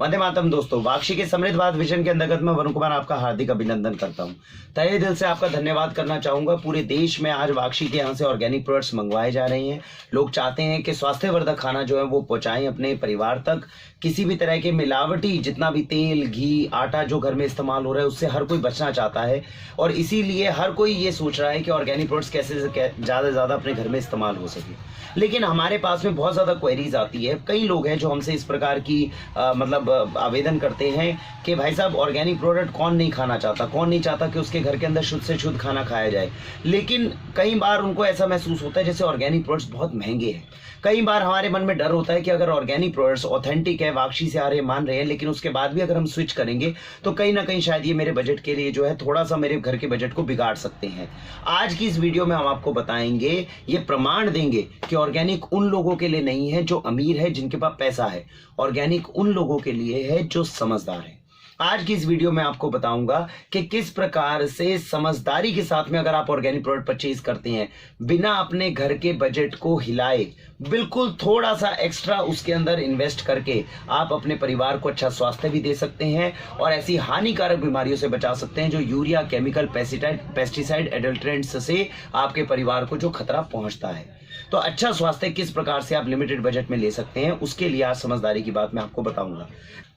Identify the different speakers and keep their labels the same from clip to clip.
Speaker 1: वंदे मातरम दोस्तों, वाक्षी के समृद्ध भारत विजन के अंतर्गत मैं वरुण कुमार आपका हार्दिक अभिनंदन करता हूं। तहे दिल से आपका धन्यवाद करना चाहूंगा। पूरे देश में आज वाक्षी के यहाँ से ऑर्गेनिक प्रोडक्ट्स मंगवाए जा रहे हैं। लोग चाहते हैं कि स्वास्थ्यवर्धक खाना जो है वो पहुंचाएं अपने परिवार तक। किसी भी तरह के मिलावटी जितना भी तेल, घी, आटा जो घर में इस्तेमाल हो रहा है उससे हर कोई बचना चाहता है और इसीलिए हर कोई ये सोच रहा है कि ऑर्गेनिक प्रोडक्ट्स कैसे से ज़्यादा से ज़्यादा अपने घर में इस्तेमाल हो सके। लेकिन हमारे पास में बहुत ज़्यादा क्वेरीज आती है। कई लोग हैं जो हमसे इस प्रकार की आवेदन करते हैं कि भाई साहब ऑर्गेनिक प्रोडक्ट कौन नहीं खाना चाहता, कौन नहीं चाहता कि उसके घर के अंदर शुद्ध से शुद्ध खाना खाया जाए। लेकिन कई बार उनको ऐसा महसूस होता है जैसे ऑर्गेनिक प्रोडक्ट्स बहुत महंगे हैं। कई बार हमारे मन में डर होता है कि अगर ऑर्गेनिक प्रोडक्ट्स ऑथेंटिक है, वाक्षी से आ रहे मान रहे हैं, लेकिन उसके बाद भी अगर हम स्विच करेंगे तो कहीं ना कहीं शायद ये मेरे बजट के लिए जो है थोड़ा सा मेरे घर के बजट को बिगाड़ सकते हैं। आज की इस वीडियो में हम आपको बताएंगे, ये प्रमाण देंगे कि ऑर्गेनिक उन लोगों के लिए नहीं है जो अमीर है, जिनके पास पैसा है। ऑर्गेनिक उन लोगों के लिए है जो समझदार है। आज की इस वीडियो में आपको बताऊंगा कि किस प्रकार से समझदारी के साथ में अगर आप ऑर्गेनिक प्रोडक्ट परचेज करते हैं, बिना अपने घर के बजट को हिलाए, बिल्कुल थोड़ा सा एक्स्ट्रा उसके अंदर इन्वेस्ट करके आप अपने परिवार को अच्छा स्वास्थ्य भी दे सकते हैं और ऐसी हानिकारक बीमारियों से बचा सकते हैं जो यूरिया, केमिकल, पेस्टिसाइड, एडल्ट्रेंट्स से आपके परिवार को जो खतरा पहुंचता है। तो अच्छा स्वास्थ्य किस प्रकार से आप लिमिटेड बजट में ले सकते हैं, उसके लिए आज समझदारी की बात मैं आपको बताऊंगा।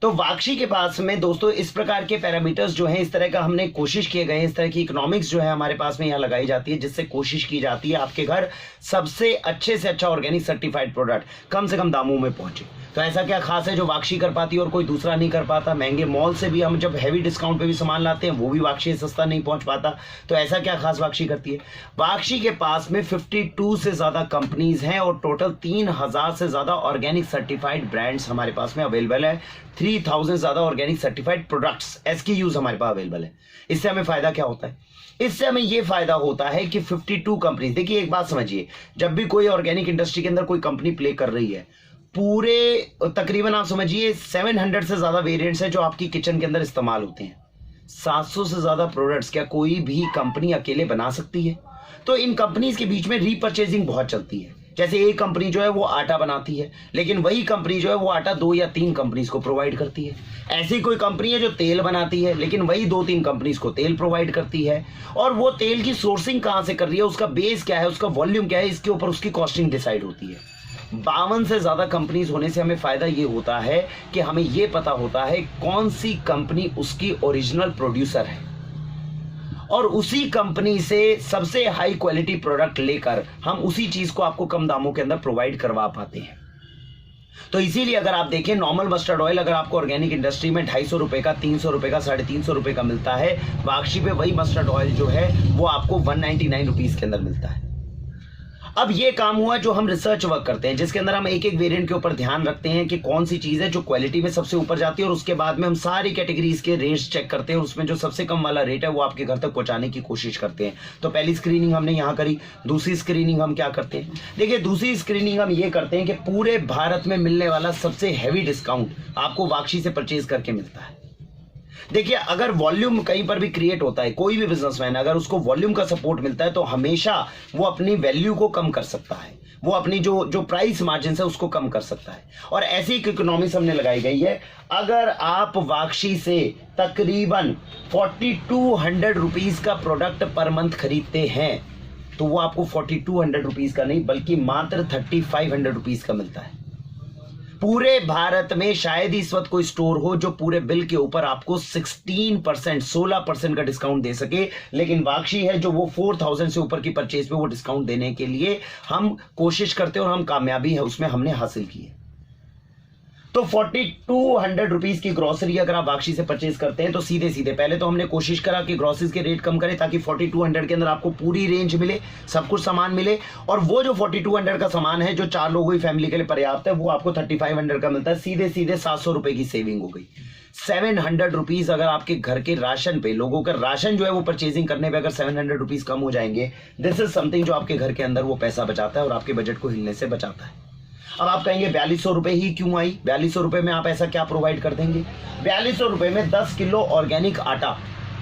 Speaker 1: तो वाक्षी के पास में दोस्तों इस प्रकार के पैरामीटर्स जो हैं, इस तरह का हमने कोशिश किए गए हैं, इस तरह की इकोनॉमिक्स जो है हमारे पास में यहाँ लगाई जाती है, जिससे कोशिश की जाती है आपके घर सबसे अच्छे से अच्छा ऑर्गेनिक सर्टिफाइड प्रोडक्ट कम से कम दामों में पहुंचे। तो ऐसा क्या खास है जो वाक्षी कर पाती है और कोई दूसरा नहीं कर पाता? महंगे मॉल से भी हम जब हैवी डिस्काउंट पे भी सामान लाते हैं वो भी वाक्षी सस्ता नहीं पहुंच पाता। तो ऐसा क्या खास वाक्षी करती है? वाक्षी के पास में 52 से ज्यादा कंपनीज हैं और टोटल 3000 से ज्यादा ऑर्गेनिक सर्टिफाइड ब्रांड्स हमारे पास में अवेलेबल है। 3000 से ज्यादा ऑर्गेनिक सर्टिफाइड प्रोडक्ट्स SKUs हमारे पास अवेलेबल है। इससे हमें फायदा क्या होता है? इससे हमें यह फायदा होता है कि 52 कंपनीज, देखिए एक बात समझिए, जब भी कोई ऑर्गेनिक इंडस्ट्री के अंदर कोई कंपनी प्ले कर रही है, पूरे तकरीबन आप समझिए 700 से ज्यादा वेरिएंट्स हैं जो आपकी किचन के अंदर इस्तेमाल होते हैं। 700 से ज्यादा प्रोडक्ट्स क्या कोई भी कंपनी अकेले बना सकती है? तो इन कंपनीज के बीच में रीपर्चेजिंग बहुत चलती है। जैसे एक कंपनी जो है वो आटा बनाती है, लेकिन वही कंपनी जो है वो आटा 2 या 3 कंपनीज को प्रोवाइड करती है। ऐसी कोई कंपनी है जो तेल बनाती है, लेकिन वही 2-3 कंपनीज को तेल प्रोवाइड करती है। और वो तेल की सोर्सिंग कहां से कर रही है, उसका बेस क्या है, उसका वॉल्यूम क्या है, इसके ऊपर उसकी कॉस्टिंग डिसाइड होती है। 52 से ज्यादा कंपनीज होने से हमें फायदा ये होता है कि हमें ये पता होता है कौन सी कंपनी उसकी ओरिजिनल प्रोड्यूसर है और उसी कंपनी से सबसे हाई क्वालिटी प्रोडक्ट लेकर हम उसी चीज को आपको कम दामों के अंदर प्रोवाइड करवा पाते हैं। तो इसीलिए अगर आप देखें, नॉर्मल मस्टर्ड ऑयल अगर आपको ऑर्गेनिक इंडस्ट्री में 250 रुपए का, 300 रुपए का, 350 रुपए का मिलता है, वाक्षी पे वही मस्टर्ड ऑयल जो है वो आपको 199 रुपीज के अंदर मिलता है। अब ये काम हुआ जो हम रिसर्च वर्क करते हैं, जिसके अंदर हम एक एक वेरिएंट के ऊपर ध्यान रखते हैं कि कौन सी चीज है जो क्वालिटी में सबसे ऊपर जाती है, और उसके बाद में हम सारी कैटेगरीज के रेट्स चेक करते हैं, उसमें जो सबसे कम वाला रेट है वो आपके घर तक पहुंचाने की कोशिश करते हैं। तो पहली स्क्रीनिंग हमने यहाँ करी। दूसरी स्क्रीनिंग हम क्या करते हैं? देखिए, दूसरी स्क्रीनिंग हम ये करते हैं कि पूरे भारत में मिलने वाला सबसे हैवी डिस्काउंट आपको वाक्षी से परचेज करके मिलता है। देखिए, अगर वॉल्यूम कहीं पर भी क्रिएट होता है, कोई भी बिजनेसमैन अगर उसको वॉल्यूम का सपोर्ट मिलता है तो हमेशा वो अपनी वैल्यू को कम कर सकता है, वो अपनी जो प्राइस मार्जिन है उसको कम कर सकता है। और ऐसी एक इकोनॉमिक्स हमने लगाई गई है। अगर आप वाक्षी से तकरीबन 4200 रुपीज का प्रोडक्ट पर मंथ खरीदते हैं तो वो आपको 4200 रुपीज का नहीं बल्कि मात्र 3500 रुपीज का मिलता है। पूरे भारत में शायद इस वक्त कोई स्टोर हो जो पूरे बिल के ऊपर आपको 16% का डिस्काउंट दे सके, लेकिन वाक्षी है जो वो 4000 से ऊपर की परचेज पे वो डिस्काउंट देने के लिए हम कोशिश करते हैं और हम कामयाबी है उसमें हमने हासिल की है। तो 4200 रुपीज की ग्रोसरी अगर आप वाक्षी से परचेज करते हैं तो सीधे सीधे पहले तो हमने कोशिश करा कि ग्रोसरीज के रेट कम करें ताकि 4200 के अंदर आपको पूरी रेंज मिले, सब कुछ सामान मिले। और वो जो 4200 का सामान है जो 4 लोगों की फैमिली के लिए पर्याप्त है, वो आपको 3500 का मिलता है। सीधे सीधे 700 रुपए की सेविंग हो गई। 700 रुपीज अगर आपके घर के राशन पे, लोगों का राशन जो है वो परचेजिंग करने पे अगर 700 रुपीज कम हो जाएंगे, दिस इज समथिंग जो आपके घर के अंदर वो पैसा बचाता है और आपके बजट को हिलने से बचाता है। अब आप कहेंगे 4200 रुपए ही क्यों आई? 4200 रुपए में आप ऐसा क्या प्रोवाइड कर देंगे? 4200 रुपए में 10 किलो ऑर्गेनिक आटा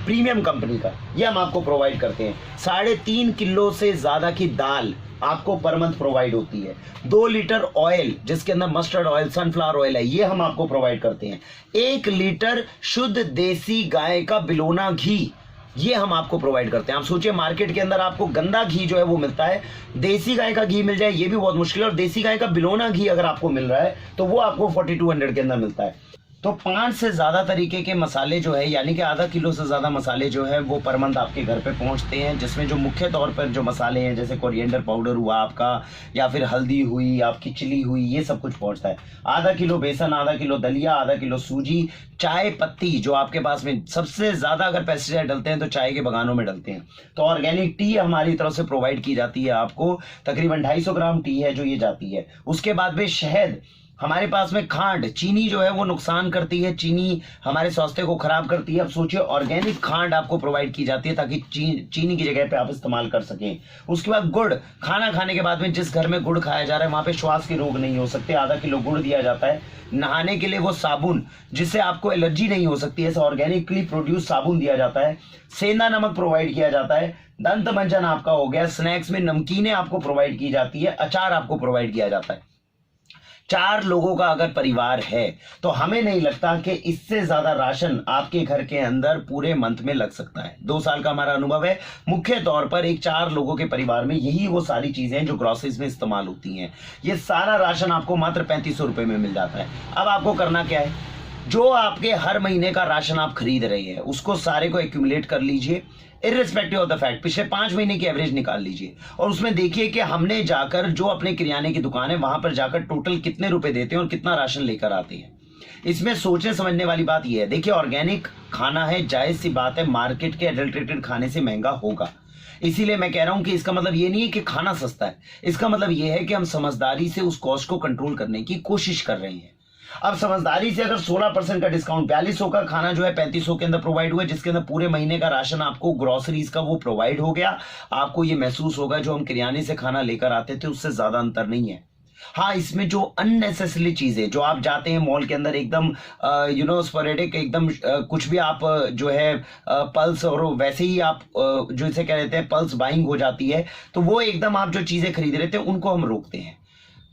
Speaker 1: प्रीमियम कंपनी का ये हम आपको प्रोवाइड करते हैं। 3.5 किलो से ज्यादा की दाल आपको पर मंथ प्रोवाइड होती है। 2 लीटर ऑयल जिसके अंदर मस्टर्ड ऑयल, सनफ्लावर ऑयल है, ये हम आपको प्रोवाइड करते हैं। 1 लीटर शुद्ध देसी गाय का बिलोना घी, ये हम आपको प्रोवाइड करते हैं। आप सोचिए मार्केट के अंदर आपको गंदा घी जो है वो मिलता है, देसी गाय का घी मिल जाए ये भी बहुत मुश्किल है, और देसी गाय का बिलोना घी अगर आपको मिल रहा है तो वो आपको 4200 के अंदर मिलता है। तो 5 से ज्यादा तरीके के मसाले जो है, यानी कि आधा किलो से ज्यादा मसाले जो है वो पर मंथ आपके घर पे पहुंचते हैं, जिसमें जो मुख्य तौर पर जो मसाले हैं जैसे कोरिएंडर पाउडर हुआ आपका, या फिर हल्दी हुई, आपकी चिली हुई, ये सब कुछ पहुंचता है। आधा किलो बेसन, आधा किलो दलिया, आधा किलो सूजी, चाय पत्ती जो आपके पास में सबसे ज्यादा अगर पेस्टिसाइड डलते हैं तो चाय के बगानों में डलते हैं, तो ऑर्गेनिक टी हमारी तरफ से प्रोवाइड की जाती है आपको। तकरीबन 250 ग्राम टी है जो ये जाती है। उसके बाद में शहद, हमारे पास में खांड, चीनी जो है वो नुकसान करती है, चीनी हमारे स्वास्थ्य को खराब करती है। अब सोचिए ऑर्गेनिक खांड आपको प्रोवाइड की जाती है ताकि चीनी की जगह पे आप इस्तेमाल कर सकें। उसके बाद गुड़, खाना खाने के बाद में जिस घर में गुड़ खाया जा रहा है वहां पे श्वास के रोग नहीं हो सकते, आधा किलो गुड़ दिया जाता है। नहाने के लिए वो साबुन जिससे आपको एलर्जी नहीं हो सकती, ऐसा ऑर्गेनिकली प्रोड्यूस साबुन दिया जाता है। सेंधा नमक प्रोवाइड किया जाता है। दंत मंजन आपका हो गया। स्नैक्स में नमकीनें आपको प्रोवाइड की जाती है। अचार आपको प्रोवाइड किया जाता है। 4 लोगों का अगर परिवार है तो हमें नहीं लगता कि इससे ज्यादा राशन आपके घर के अंदर पूरे मंथ में लग सकता है। 2 साल का हमारा अनुभव है। मुख्य तौर पर एक 4 लोगों के परिवार में यही वो सारी चीजें हैं जो ग्रोसरीज में इस्तेमाल होती हैं। ये सारा राशन आपको मात्र 3500 रुपए में मिल जाता है। अब आपको करना क्या है, जो आपके हर महीने का राशन आप खरीद रहे हैं उसको सारे को एक्यूमुलेट कर लीजिए, इर्रिस्पेक्टिव ऑफ द फैक्ट। पिछले 5 महीने की एवरेज निकाल लीजिए और उसमें देखिए कि हमने जाकर जो अपने किराने की दुकान है वहां पर जाकर टोटल कितने रुपए देते हैं और कितना राशन लेकर आते हैं। इसमें सोचने समझने वाली बात यह है, देखिए ऑर्गेनिक खाना है, जायज सी बात है मार्केट के एडल्ट्रेटेड खाने से महंगा होगा। इसीलिए मैं कह रहा हूं कि इसका मतलब ये नहीं है कि खाना सस्ता है, इसका मतलब ये है कि हम समझदारी से उस कॉस्ट को कंट्रोल करने की कोशिश कर रहे हैं। अब समझदारी से अगर 16% का डिस्काउंट, 4200 का खाना जो है 3500 के अंदर प्रोवाइड हुआ, जिसके अंदर पूरे महीने का राशन आपको ग्रोसरीज का वो प्रोवाइड हो गया, आपको ये महसूस होगा जो हम किराने से खाना लेकर आते थे उससे ज्यादा अंतर नहीं है। हाँ, इसमें जो अननेसेसरी चीजें जो आप जाते हैं मॉल के अंदर एकदम स्पोरेडिक एकदम कुछ भी आप जो है पल्स और वैसे ही आप जो इसे कह रहे थे पल्स बाइंग हो जाती है, तो वो एकदम आप जो चीजें खरीद रहे थे उनको हम रोकते हैं।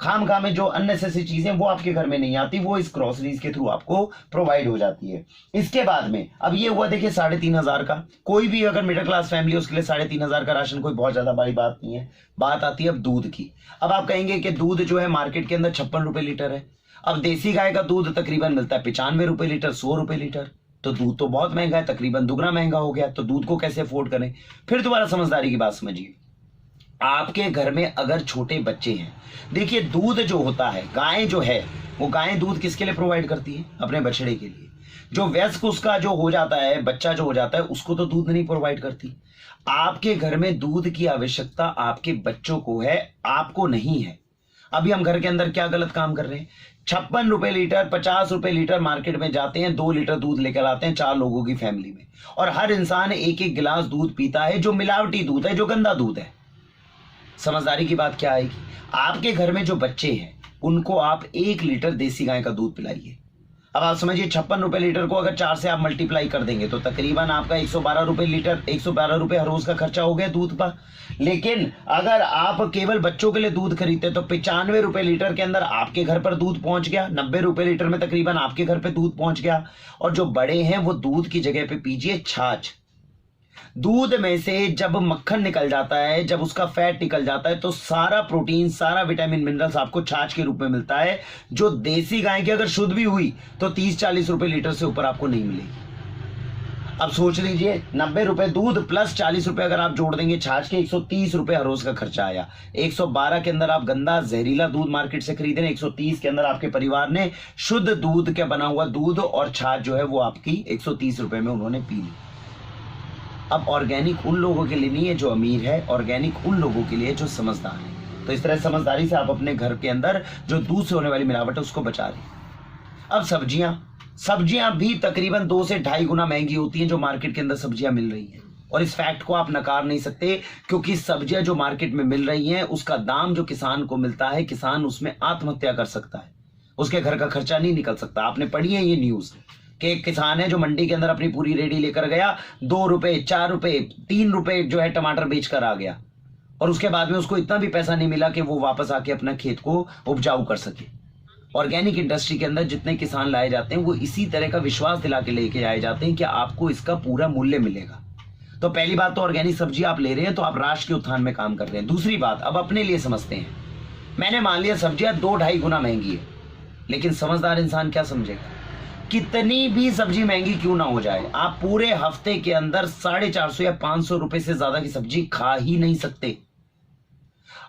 Speaker 1: खाम में जो अननेसेसरी चीजें वो आपके घर में नहीं आती, वो इस ग्रोसरीज के थ्रू आपको प्रोवाइड हो जाती है। इसके बाद में अब ये हुआ देखिए 3500 का, कोई भी अगर मिडिल क्लास फैमिली है उसके लिए 3500 का राशन कोई बहुत ज्यादा बड़ी बात नहीं है। बात आती है अब दूध की। अब आप कहेंगे कि दूध जो है मार्केट के अंदर 56 रुपए लीटर है। अब देसी गाय का दूध तकरीबन मिलता है 95 रुपए लीटर, 100 रुपए लीटर, तो दूध तो बहुत महंगा है, तकरीबन दुगना महंगा हो गया। तो दूध को कैसे अफोर्ड करें? फिर दोबारा समझदारी की बात समझिए। आपके घर में अगर छोटे बच्चे हैं, देखिए दूध जो होता है, गाय जो है वो गाय दूध किसके लिए प्रोवाइड करती है? अपने बछड़े के लिए। जो वयस्क उसका जो हो जाता है, बच्चा जो हो जाता है, उसको तो दूध नहीं प्रोवाइड करती। आपके घर में दूध की आवश्यकता आपके बच्चों को है, आपको नहीं है। अभी हम घर के अंदर क्या गलत काम कर रहे हैं? 56 रुपए लीटर, 50 रुपए लीटर मार्केट में जाते हैं, 2 लीटर दूध लेकर आते हैं 4 लोगों की फैमिली में, और हर इंसान एक एक गिलास दूध पीता है जो मिलावटी दूध है, जो गंदा दूध है। समझदारी की बात क्या आएगी? आपके घर में जो बच्चे हैं उनको आप 1 लीटर देसी गाय का दूध पिलाइए। अब आप समझिए 56 रुपए लीटर को अगर 4 से आप मल्टीप्लाई कर देंगे तो तकरीबन आपका 112 रुपए लीटर, 112 रुपए हर रोज का खर्चा हो गया दूध पर। लेकिन अगर आप केवल बच्चों के लिए दूध खरीदते तो 95 रुपए लीटर के अंदर आपके घर पर दूध पहुंच गया, 90 रुपए लीटर में तकरीबन आपके घर पे दूध पहुंच गया। और जो बड़े हैं वो दूध की जगह पे पीजिए छाछ। दूध में से जब मक्खन निकल जाता है, जब उसका फैट निकल जाता है, तो सारा प्रोटीन, सारा विटामिन, मिनरल्स आपको छाछ के रूप में मिलता है, जो देसी गाय की अगर शुद्ध भी हुई तो 30-40 रुपए लीटर से ऊपर आपको नहीं मिलेगी। अब सोच लीजिए 90 रुपए दूध प्लस 40 रुपए अगर आप जोड़ देंगे छाछ के, 130 रुपए हर रोज का खर्चा आया। 112 के अंदर आप गंदा जहरीला दूध मार्केट से खरीदे, 130 के अंदर आपके परिवार ने शुद्ध दूध के बना हुआ दूध और छाछ जो है वो आपकी 130 रुपए में उन्होंने पी ली। अब ऑर्गेनिक उन लोगों के लिए नहीं है जो अमीर है, ऑर्गेनिक उन लोगों के लिए जो समझदार है। तो इस तरह समझदारी से आप अपने घर के अंदर जो दूध से होने वाली मिलावट है उसको बचा रहे हैं। अब सब्जियां भी तकरीबन 2 से 2.5 गुना महंगी होती हैं जो मार्केट के अंदर सब्जियां मिल रही हैं, और इस फैक्ट को आप नकार नहीं सकते, क्योंकि सब्जियां जो मार्केट में मिल रही हैं उसका दाम जो किसान को मिलता है, किसान उसमें आत्महत्या कर सकता है, उसके घर का खर्चा नहीं निकल सकता। आपने पढ़ी है ये न्यूज कि एक किसान है जो मंडी के अंदर अपनी पूरी रेडी लेकर गया, 2 रुपए, 4 रुपए, 3 रुपए जो है टमाटर बेच कर आ गया, और उसके बाद में उसको इतना भी पैसा नहीं मिला कि वो वापस आके अपना खेत को उपजाऊ कर सके। ऑर्गेनिक इंडस्ट्री के अंदर जितने किसान लाए जाते हैं वो इसी तरह का विश्वास दिला के लेके आए जाते हैं कि आपको इसका पूरा मूल्य मिलेगा। तो पहली बात तो ऑर्गेनिक सब्जी आप ले रहे हैं तो आप राष्ट्र के उत्थान में काम कर रहे हैं। दूसरी बात, अब अपने लिए समझते हैं। मैंने मान लिया सब्जियां 2-2.5 गुना महंगी है, लेकिन समझदार इंसान क्या समझेगा, कितनी भी सब्जी महंगी क्यों ना हो जाए, आप पूरे हफ्ते के अंदर 450 या 500 रुपए से ज्यादा की सब्जी खा ही नहीं सकते।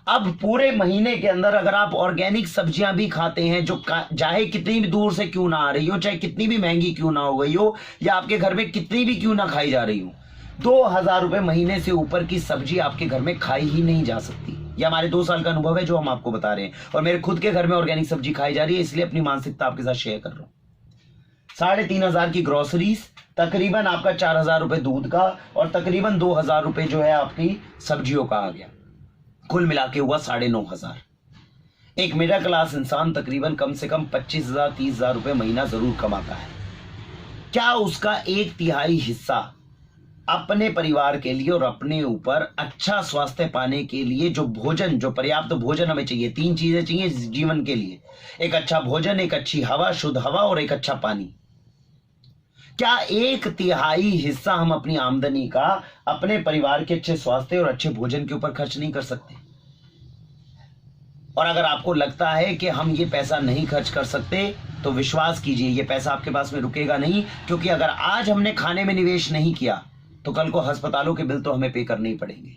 Speaker 1: अब पूरे महीने के अंदर अगर आप ऑर्गेनिक सब्जियां भी खाते हैं, जो चाहे कितनी भी दूर से क्यों ना आ रही हो, चाहे कितनी भी महंगी क्यों ना हो गई हो, या आपके घर में कितनी भी क्यों ना खाई जा रही हो, 2000 रुपए महीने से ऊपर की सब्जी आपके घर में खाई ही नहीं जा सकती। ये हमारे 2 साल का अनुभव है जो हम आपको बता रहे हैं, और मेरे खुद के घर में ऑर्गेनिक सब्जी खाई जा रही है, इसलिए अपनी मानसिकता आपके साथ शेयर कर रहा हूं। 3500 की ग्रोसरीज, तकरीबन आपका 4000 रुपए दूध का, और तकरीबन 2000 रुपए जो है आपकी सब्जियों का आ गया, कुल मिला के हुआ 9500। एक मिडिल क्लास इंसान तकरीबन कम से कम 25,000-30,000 रुपए महीना जरूर कमाता है। क्या उसका 1/3 हिस्सा अपने परिवार के लिए और अपने ऊपर अच्छा स्वास्थ्य पाने के लिए, जो भोजन, जो पर्याप्त भोजन हमें चाहिए, 3 चीजें चाहिए जीवन के लिए, एक अच्छा भोजन, एक अच्छी हवा, शुद्ध हवा, और एक अच्छा पानी, क्या 1/3 हिस्सा हम अपनी आमदनी का अपने परिवार के अच्छे स्वास्थ्य और अच्छे भोजन के ऊपर खर्च नहीं कर सकते? और अगर आपको लगता है कि हम ये पैसा नहीं खर्च कर सकते, तो विश्वास कीजिए ये पैसा आपके पास में रुकेगा नहीं, क्योंकि अगर आज हमने खाने में निवेश नहीं किया तो कल को अस्पतालों के बिल तो हमें पे करने ही पड़ेंगे।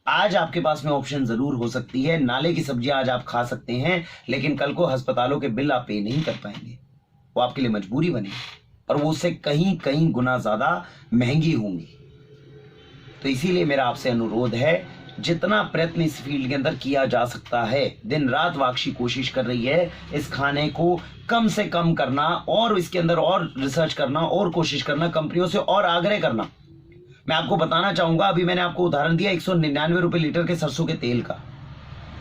Speaker 1: आज आपके पास में ऑप्शन जरूर हो सकती है, नाले की सब्जियां आज आप खा सकते हैं, लेकिन कल को अस्पतालों के बिल आप पे नहीं कर पाएंगे, वो आपके लिए मजबूरी बनेगी, और वो उससे कहीं कहीं गुना ज्यादा महंगी होंगी। तो इसीलिए मेरा आपसे अनुरोध है, जितना प्रयत्न इस फील्ड के अंदर किया जा सकता है, दिन रात वाक्षी कोशिश कर रही है इस खाने को कम से कम करना, और इसके अंदर और रिसर्च करना, और कोशिश करना, कंपनियों से और आग्रह करना। मैं आपको बताना चाहूंगा, अभी मैंने आपको उदाहरण दिया 199 रुपए लीटर के सरसों के तेल का।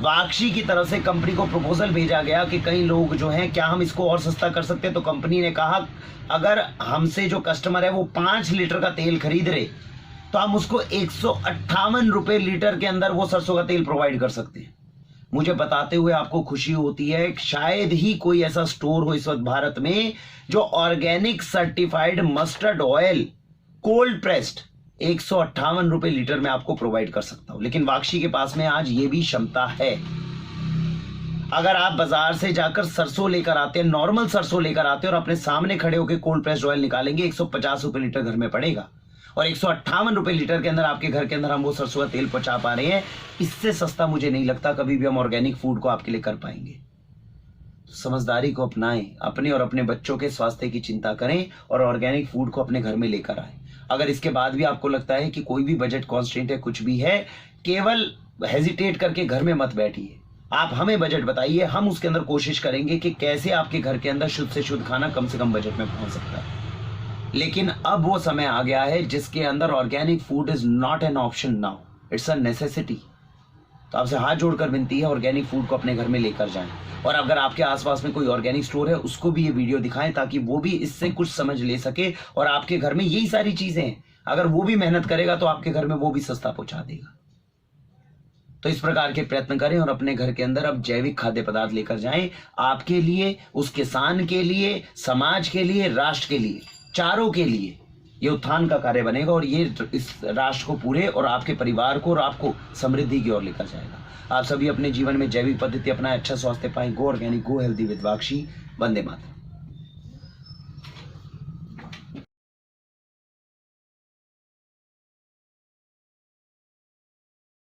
Speaker 1: वाक्षी की तरफ से कंपनी को प्रपोजल भेजा गया कि कई लोग जो हैं, क्या हम इसको और सस्ता कर सकते हैं? तो कंपनी ने कहा अगर हमसे जो कस्टमर है वो 5 लीटर का तेल खरीद रहे तो हम उसको 158 रुपए लीटर के अंदर वो सरसों का तेल प्रोवाइड कर सकते हैं। मुझे बताते हुए आपको खुशी होती है, शायद ही कोई ऐसा स्टोर हो इस वक्त भारत में जो organic certified mustard oil cold pressed 158 रुपए लीटर में आपको प्रोवाइड कर सकता हूं। लेकिन वाक्षी के पास में आज ये भी क्षमता है। अगर आप बाजार से जाकर सरसों लेकर आते हैं, नॉर्मल सरसों लेकर आते हैं, और अपने सामने खड़े होकर कोल्ड प्रेस्ड ऑयल निकालेंगे, 150 रुपए लीटर घर में पड़ेगा, और 158 रुपए लीटर के अंदर आपके घर के अंदर हम वो सरसों का तेल पहुंचा पा रहे हैं। इससे सस्ता मुझे नहीं लगता कभी भी हम ऑर्गेनिक फूड को आपके लिए कर पाएंगे। समझदारी को अपनाएं, अपने और अपने बच्चों के स्वास्थ्य की चिंता करें, और ऑर्गेनिक फूड को अपने घर में लेकर आएं। अगर इसके बाद भी आपको लगता है कि कोई भी बजट कॉन्स्टेंट है, कुछ भी है, केवल हेजिटेट करके घर में मत बैठिए। आप हमें बजट बताइए, हम उसके अंदर कोशिश करेंगे कि कैसे आपके घर के अंदर शुद्ध से शुद्ध खाना कम से कम बजट में पहुंच सकता है। लेकिन अब वो समय आ गया है जिसके अंदर organic food is not an option now, it's a necessity. तो आपसे हाथ जोड़कर विनती है, ऑर्गेनिक फूड को अपने घर में लेकर जाएं, और अगर आपके आसपास में कोई ऑर्गेनिक स्टोर है उसको भी ये वीडियो दिखाएं, ताकि वो भी इससे कुछ समझ ले सके। और आपके घर में यही सारी चीजें हैं, अगर वो भी मेहनत करेगा तो आपके घर में वो भी सस्ता पहुंचा देगा। तो इस प्रकार के प्रयत्न करें और अपने घर के अंदर अब जैविक खाद्य पदार्थ लेकर जाएं, आपके लिए, उस किसान के लिए, समाज के लिए, राष्ट्र के लिए, चारों के लिए ये उत्थान का कार्य बनेगा, और ये इस राष्ट्र को पूरे और आपके परिवार को और आपको समृद्धि की ओर लेकर जाएगा। आप सभी अपने जीवन में जैविक पद्धति अपनाएं, अच्छा स्वास्थ्य पाएं। Go organic, go healthy with Vakshi. वंदे मातरम।